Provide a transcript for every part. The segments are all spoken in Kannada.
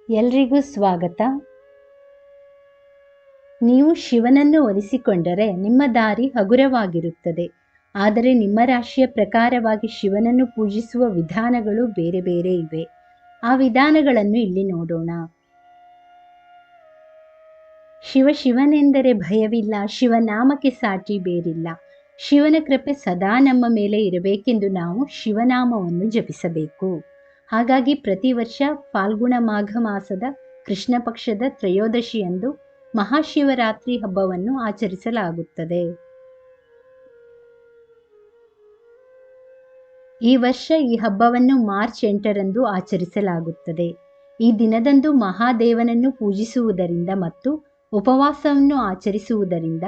ಎಲ್ರಿಗೂ ಸ್ವಾಗತ. ನೀವು ಶಿವನನ್ನು ಒಲಿಸಿಕೊಂಡರೆ ನಿಮ್ಮ ದಾರಿ ಹಗುರವಾಗಿರುತ್ತದೆ. ಆದರೆ ನಿಮ್ಮ ರಾಶಿಯ ಪ್ರಕಾರವಾಗಿ ಶಿವನನ್ನು ಪೂಜಿಸುವ ವಿಧಾನಗಳು ಬೇರೆ ಬೇರೆ ಇವೆ. ಆ ವಿಧಾನಗಳನ್ನು ಇಲ್ಲಿ ನೋಡೋಣ. ಶಿವನೆಂದರೆ ಭಯವಿಲ್ಲ, ಶಿವನಾಮಕ್ಕೆ ಸಾಟಿ ಬೇರಿಲ್ಲ. ಶಿವನ ಕೃಪೆ ಸದಾ ನಮ್ಮ ಮೇಲೆ ಇರಬೇಕೆಂದು ನಾವು ಶಿವನಾಮವನ್ನು ಜಪಿಸಬೇಕು. ಹಾಗಾಗಿ ಪ್ರತಿ ವರ್ಷ ಫಾಲ್ಗುಣ ಮಾಘ ಮಾಸದ ಕೃಷ್ಣ ಪಕ್ಷದ ತ್ರಯೋದಶಿಯಂದು ಮಹಾಶಿವರಾತ್ರಿ ಹಬ್ಬವನ್ನು ಆಚರಿಸಲಾಗುತ್ತದೆ. ಈ ವರ್ಷ ಈ ಹಬ್ಬವನ್ನು ಮಾರ್ಚ್ 8ರಂದು ಆಚರಿಸಲಾಗುತ್ತದೆ. ಈ ದಿನದಂದು ಮಹಾದೇವನನ್ನು ಪೂಜಿಸುವುದರಿಂದ ಮತ್ತು ಉಪವಾಸವನ್ನು ಆಚರಿಸುವುದರಿಂದ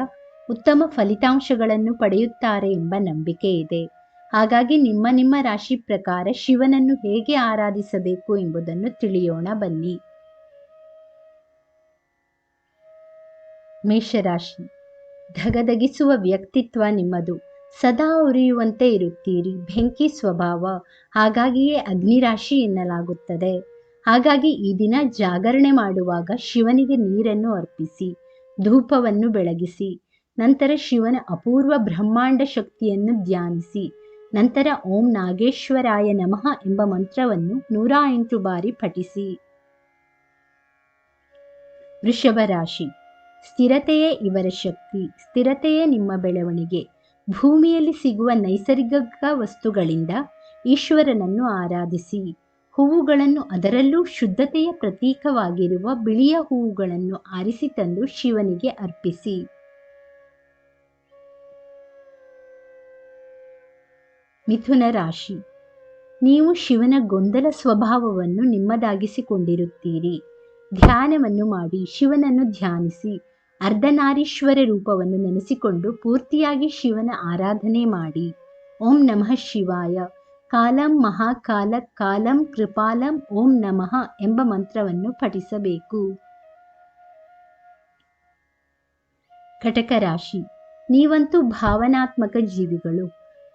ಉತ್ತಮ ಫಲಿತಾಂಶಗಳನ್ನು ಪಡೆಯುತ್ತಾರೆ ಎಂಬ ನಂಬಿಕೆ ಇದೆ. ಹಾಗಾಗಿ ನಿಮ್ಮ ರಾಶಿ ಪ್ರಕಾರ ಶಿವನನ್ನು ಹೇಗೆ ಆರಾಧಿಸಬೇಕು ಎಂಬುದನ್ನು ತಿಳಿಯೋಣ ಬನ್ನಿ. ಮೇಷರಾಶಿ. ಧಗಧಗಿಸುವ ವ್ಯಕ್ತಿತ್ವ ನಿಮ್ಮದು. ಸದಾ ಉರಿಯುವಂತೆ ಇರುತ್ತೀರಿ. ಬೆಂಕಿ ಸ್ವಭಾವ, ಹಾಗಾಗಿಯೇ ಅಗ್ನಿರಾಶಿ ಎನ್ನಲಾಗುತ್ತದೆ. ಹಾಗಾಗಿ ಈ ದಿನ ಜಾಗರಣೆ ಮಾಡುವಾಗ ಶಿವನಿಗೆ ನೀರನ್ನು ಅರ್ಪಿಸಿ, ಧೂಪವನ್ನು ಬೆಳಗಿಸಿ, ನಂತರ ಶಿವನ ಅಪೂರ್ವ ಬ್ರಹ್ಮಾಂಡ ಶಕ್ತಿಯನ್ನು ಧ್ಯಾನಿಸಿ, ನಂತರ ಓಂ ನಾಗೇಶ್ವರಾಯ ನಮಃ ಎಂಬ ಮಂತ್ರವನ್ನು 108 ಬಾರಿ ಪಠಿಸಿ. ವೃಷಭ ರಾಶಿ. ಸ್ಥಿರತೆಯೇ ಇವರ ಶಕ್ತಿ, ಸ್ಥಿರತೆಯೇ ನಿಮ್ಮ ಬೆಳವಣಿಗೆ. ಭೂಮಿಯಲ್ಲಿ ಸಿಗುವ ನೈಸರ್ಗಿಕ ವಸ್ತುಗಳಿಂದ ಈಶ್ವರನನ್ನು ಆರಾಧಿಸಿ. ಹೂವುಗಳನ್ನು, ಅದರಲ್ಲೂ ಶುದ್ಧತೆಯ ಪ್ರತೀಕವಾಗಿರುವ ಬಿಳಿಯ ಹೂವುಗಳನ್ನು ಆರಿಸಿ ತಂದು ಶಿವನಿಗೆ ಅರ್ಪಿಸಿ. ಮಿಥುನ ರಾಶಿ. ನೀವು ಶಿವನ ಗೊಂದಲ ಸ್ವಭಾವವನ್ನು ನಿಮ್ಮದಾಗಿಸಿಕೊಂಡಿರುತ್ತೀರಿ. ಧ್ಯಾನವನ್ನು ಮಾಡಿ, ಶಿವನನ್ನು ಧ್ಯಾನಿಸಿ, ಅರ್ಧನಾರೀಶ್ವರ ರೂಪವನ್ನು ನೆನೆಸಿಕೊಂಡು ಪೂರ್ತಿಯಾಗಿ ಶಿವನ ಆರಾಧನೆ ಮಾಡಿ. ಓಂ ನಮಃ ಶಿವಾಯ, ಕಾಲಂ ಮಹಾಕಾಲ ಕಾಲಂ ಕೃಪಾಲಂ ಓಂ ನಮಃ ಎಂಬ ಮಂತ್ರವನ್ನು ಪಠಿಸಬೇಕು. ಕಟಕ ರಾಶಿ. ನೀವಂತೂ ಭಾವನಾತ್ಮಕ ಜೀವಿಗಳು.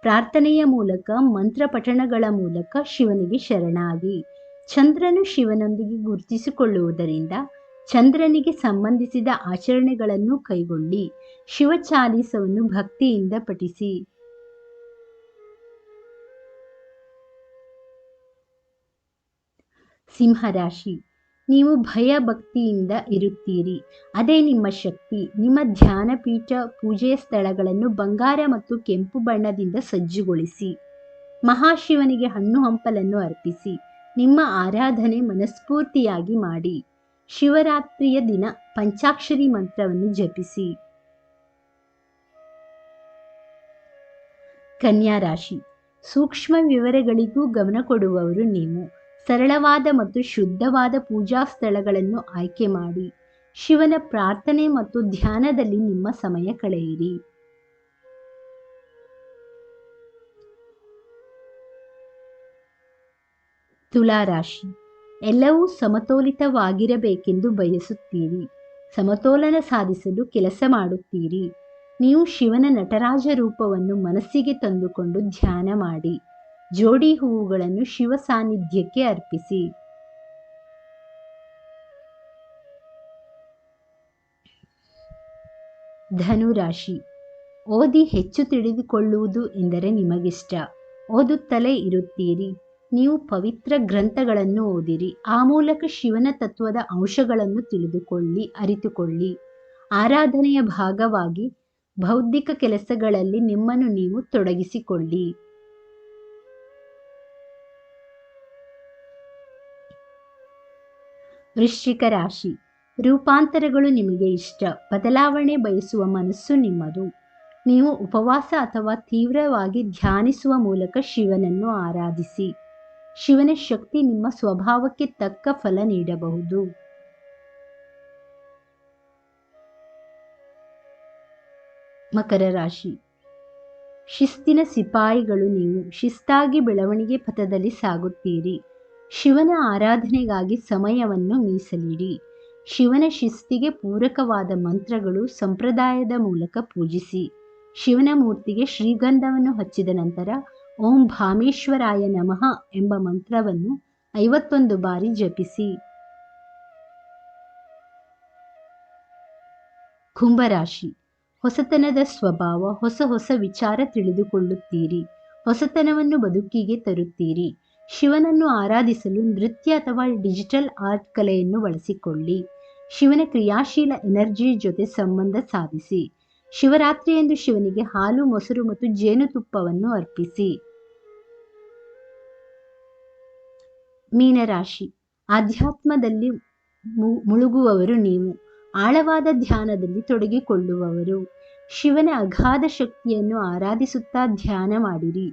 ಪ್ರಾರ್ಥನೆಯ ಮೂಲಕ, ಮಂತ್ರ ಪಠಣಗಳ ಮೂಲಕ ಶಿವನಿಗೆ ಶರಣಾಗಿ. ಚಂದ್ರನು ಶಿವನೊಂದಿಗೆ ಗುರುತಿಸಿಕೊಳ್ಳುವುದರಿಂದ ಚಂದ್ರನಿಗೆ ಸಂಬಂಧಿಸಿದ ಆಚರಣೆಗಳನ್ನು ಕೈಗೊಳ್ಳಿ. ಶಿವಚಾಲೀಸವನ್ನು ಭಕ್ತಿಯಿಂದ ಪಠಿಸಿ. ಸಿಂಹರಾಶಿ. ನೀವು ಭಯ ಭಕ್ತಿಯಿಂದ ಇರುತ್ತೀರಿ. ಅದೇ ನಿಮ್ಮ ಶಕ್ತಿ. ನಿಮ್ಮ ಧ್ಯಾನಪೀಠ, ಪೂಜೆಯ ಸ್ಥಳಗಳನ್ನು ಬಂಗಾರ ಮತ್ತು ಕೆಂಪು ಬಣ್ಣದಿಂದ ಸಜ್ಜುಗೊಳಿಸಿ. ಮಹಾಶಿವನಿಗೆ ಹಣ್ಣು ಹಂಪಲನ್ನು ಅರ್ಪಿಸಿ. ನಿಮ್ಮ ಆರಾಧನೆ ಮನಸ್ಫೂರ್ತಿಯಾಗಿ ಮಾಡಿ. ಶಿವರಾತ್ರಿಯ ದಿನ ಪಂಚಾಕ್ಷರಿ ಮಂತ್ರವನ್ನು ಜಪಿಸಿ. ಕನ್ಯಾ ರಾಶಿ. ಸೂಕ್ಷ್ಮ ವಿವರಗಳಿಗೂ ಗಮನ ಕೊಡುವವರು ನೀವು. ಸರಳವಾದ ಮತ್ತು ಶುದ್ಧವಾದ ಪೂಜಾ ಸ್ಥಳಗಳನ್ನು ಆಯ್ಕೆ ಮಾಡಿ. ಶಿವನ ಪ್ರಾರ್ಥನೆ ಮತ್ತು ಧ್ಯಾನದಲ್ಲಿ ನಿಮ್ಮ ಸಮಯ ಕಳೆಯಿರಿ. ತುಲಾ ರಾಶಿ. ಎಲ್ಲವೂ ಸಮತೋಲಿತವಾಗಿರಬೇಕೆಂದು ಬಯಸುತ್ತೀರಿ. ಸಮತೋಲನ ಸಾಧಿಸಲು ಕೆಲಸ ಮಾಡುತ್ತೀರಿ. ನೀವು ಶಿವನ ನಟರಾಜ ರೂಪವನ್ನು ಮನಸ್ಸಿಗೆ ತಂದುಕೊಂಡು ಧ್ಯಾನ ಮಾಡಿ. ಜೋಡಿ ಹೂವುಗಳನ್ನು ಶಿವ ಸಾನ್ನಿಧ್ಯಕ್ಕೆ ಅರ್ಪಿಸಿ. ಧನುರಾಶಿ. ಓದಿ ಹೆಚ್ಚು ತಿಳಿದುಕೊಳ್ಳುವುದು ಎಂದರೆ ನಿಮಗಿಷ್ಟ. ಓದುತ್ತಲೇ ಇರುತ್ತೀರಿ. ನೀವು ಪವಿತ್ರ ಗ್ರಂಥಗಳನ್ನು ಓದಿರಿ. ಆ ಮೂಲಕ ಶಿವನ ತತ್ವದ ಅಂಶಗಳನ್ನು ತಿಳಿದುಕೊಳ್ಳಿ, ಅರಿತುಕೊಳ್ಳಿ. ಆರಾಧನೆಯ ಭಾಗವಾಗಿ ಬೌದ್ಧಿಕ ಕೆಲಸಗಳಲ್ಲಿ ನಿಮ್ಮನ್ನು ನೀವು ತೊಡಗಿಸಿಕೊಳ್ಳಿ. ವೃಶ್ಚಿಕ ರಾಶಿ. ರೂಪಾಂತರಗಳು ನಿಮಗೆ ಇಷ್ಟ. ಬದಲಾವಣೆ ಬಯಸುವ ಮನಸ್ಸು ನಿಮ್ಮದು. ನೀವು ಉಪವಾಸ ಅಥವಾ ತೀವ್ರವಾಗಿ ಧ್ಯಾನಿಸುವ ಮೂಲಕ ಶಿವನನ್ನು ಆರಾಧಿಸಿ. ಶಿವನ ಶಕ್ತಿ ನಿಮ್ಮ ಸ್ವಭಾವಕ್ಕೆ ತಕ್ಕ ಫಲ ನೀಡಬಹುದು. ಮಕರ ರಾಶಿ. ಶಿಸ್ತಿನ ಸಿಪಾಯಿಗಳು ನೀವು. ಶಿಸ್ತಾಗಿ ಬೆಳವಣಿಗೆ ಪಥದಲ್ಲಿ ಸಾಗುತ್ತೀರಿ. ಶಿವನ ಆರಾಧನೆಗಾಗಿ ಸಮಯವನ್ನು ಮೀಸಲಿಡಿ. ಶಿವನ ಶಿಸ್ತಿಗೆ ಪೂರಕವಾದ ಮಂತ್ರಗಳು, ಸಂಪ್ರದಾಯದ ಮೂಲಕ ಪೂಜಿಸಿ. ಶಿವನ ಮೂರ್ತಿಗೆ ಶ್ರೀಗಂಧವನ್ನು ಹಚ್ಚಿದ ನಂತರ ಓಂ ಭಾಮೇಶ್ವರಾಯ ನಮಃ ಎಂಬ ಮಂತ್ರವನ್ನು 51 ಬಾರಿ ಜಪಿಸಿ. ಕುಂಭರಾಶಿ. ಹೊಸತನದ ಸ್ವಭಾವ, ಹೊಸ ಹೊಸ ವಿಚಾರ ತಿಳಿದುಕೊಳ್ಳುತ್ತೀರಿ. ಹೊಸತನವನ್ನು ಬದುಕಿಗೆ ತರುತ್ತೀರಿ. ಶಿವನನ್ನು ಆರಾಧಿಸಲು ನೃತ್ಯ ಅಥವಾ ಡಿಜಿಟಲ್ ಆರ್ಟ್ ಕಲೆಯನ್ನು ಬಳಸಿಕೊಳ್ಳಿ. ಶಿವನ ಕ್ರಿಯಾಶೀಲ ಎನರ್ಜಿ ಜೊತೆ ಸಂಬಂಧ ಸಾಧಿಸಿ. ಶಿವರಾತ್ರಿಯಂದು ಶಿವನಿಗೆ ಹಾಲು, ಮೊಸರು ಮತ್ತು ಜೇನುತುಪ್ಪವನ್ನು ಅರ್ಪಿಸಿ. ಮೀನರಾಶಿ. ಆಧ್ಯಾತ್ಮದಲ್ಲಿ ಮುಳುಗುವವರು ನೀವು. ಆಳವಾದ ಧ್ಯಾನದಲ್ಲಿ ತೊಡಗಿಕೊಳ್ಳುವವರು. ಶಿವನ ಅಗಾಧ ಶಕ್ತಿಯನ್ನು ಆರಾಧಿಸುತ್ತಾ ಧ್ಯಾನ ಮಾಡಿರಿ.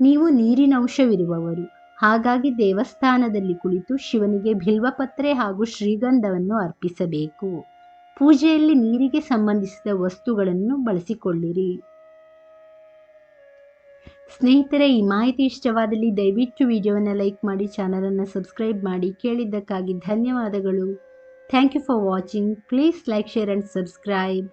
ನೀವು ನೀರಿನಂಶವಿರುವವರು. ಹಾಗಾಗಿ ದೇವಸ್ಥಾನದಲ್ಲಿ ಕುಳಿತು ಶಿವನಿಗೆ ಬಿಲ್ವಪತ್ರೆ ಹಾಗೂ ಶ್ರೀಗಂಧವನ್ನು ಅರ್ಪಿಸಬೇಕು. ಪೂಜೆಯಲ್ಲಿ ನೀರಿಗೆ ಸಂಬಂಧಿಸಿದ ವಸ್ತುಗಳನ್ನು ಬಳಸಿಕೊಳ್ಳಿರಿ. ಸ್ನೇಹಿತರೆ, ಈ ಮಾಹಿತಿ ಇಷ್ಟವಾದಲ್ಲಿ ದಯವಿಟ್ಟು ವಿಡಿಯೋವನ್ನು ಲೈಕ್ ಮಾಡಿ, ಚಾನಲನ್ನು ಸಬ್ಸ್ಕ್ರೈಬ್ ಮಾಡಿ. ಕೇಳಿದ್ದಕ್ಕಾಗಿ ಧನ್ಯವಾದಗಳು. Thank you for watching. Please like, share and subscribe.